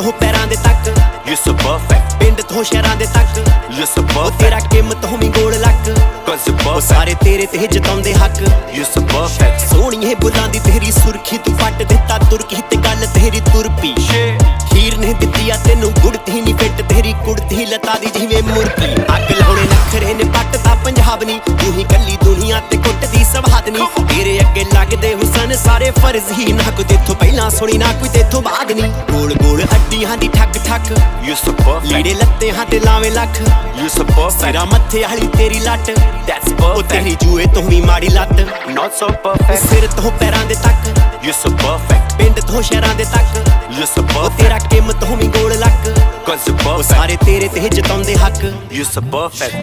ਤੋਂ ਪੈਰਾਂ ਦੇ ਤੱਕ You're so perfect, ਪਿੰਡ ਤੋਂ ਸ਼ਹਿਰਾਂ ਦੇ ਤੱਕ you're so ਉਹ ਤੇਰਾ perfect, ਕਿਮਤ ਹੋਵੀਂ goal luck cause you're ਉਹ perfect, ਸਾਰੇ ਤੇਰੇ ਤੇ ਜਿਤਾਉਂਦੇ ਹੱਕ you're so perfect. ਸੋਹਣੀਏ ਬੁੱਲਾਂ ਦੀ ਤੇਰੀ ਸੁਰਖੀ ਤੂੰ ਪੱਟ ਦਿੱਤਾ ਤੁਰਕੀ ਤੇ ਗੱਲ ਤੇਰੀ ਤੁਰਪੀ ਹੀਰ ਨੇ ਦਿੱਤੀ ਆ ਤੈਨੂੰ ਗੁੜਤੀ ਨਹੀਂ ਫਿੱਟ ਤੇਰੀ ਕੁੜਤੀ ਲਤਾ ਦੀ ਜਿਵੇਂ ਮੁਰਕੀ ਅੱਗ ਲਾਉਣੇ ਨਖਰੇ ਨੇ ਪੱਟਦਾ ਪੰਜਾਬ ਨੀ ਤੂੰ ਹੀ ਕੱਲੀ ਦੁਨੀਆ ਤੇ ਕੁੱਟਦੀ ਸਵਾਦ ਨੀ ਤੇਰੇ ਅੱਗੇ ਲੱਗਦੇ ਹੁਸਨ ਸਾਰੇ ਫਰਜ਼ ਹੀ ਨਾ ਕੋਈ ਤੇਥੋਂ ਪਹਿਲਾਂ ਸੁਣੀ ਨਾ ਕੋਈ ਤੇਥੋਂ ਬਾਅਦ ਨੀ ਗੋਲ ਗੋਲ ਅੱਡੀਆਂ ਦੀ ਠੱਕ ਠੱਕ You're so perfect, ਲੀੜੇ ਲੱਤੇ ਹਾਂ ਤੇ ਲਾਵੇਂ ਲੱਖ you're so perfect, ਸਿਰਾ ਮੱਥੇ ਵਾਲੀ ਤੇਰੀ ਲੱਟ that's ਉਹ perfect, ਤੇਰੀ ਜੂਏ ਤੋਂ ਵੀ ਮਾੜੀ ਲੱਤ not so perfect, ਸਿਰ ਤੋਂ ਪੈਰਾਂ ਦੇ ਤੱਕ you're so perfect, ਪਿੰਡ ਤੋਂ ਸ਼ਹਿਰਾਂ ਦੇ ਤੱਕ you're so ਉਹ perfect, ਤੇਰਾ ਕਿਮਤ ਹੋਵੀਂ ਗੋਲ ਲੱਕ cause you're ਉਹ perfect, ਸਾਰੇ ਤੇਰੇ ਤੇ ਜਿਤਾਉਂਦੇ ਹੱਕ you're so perfect.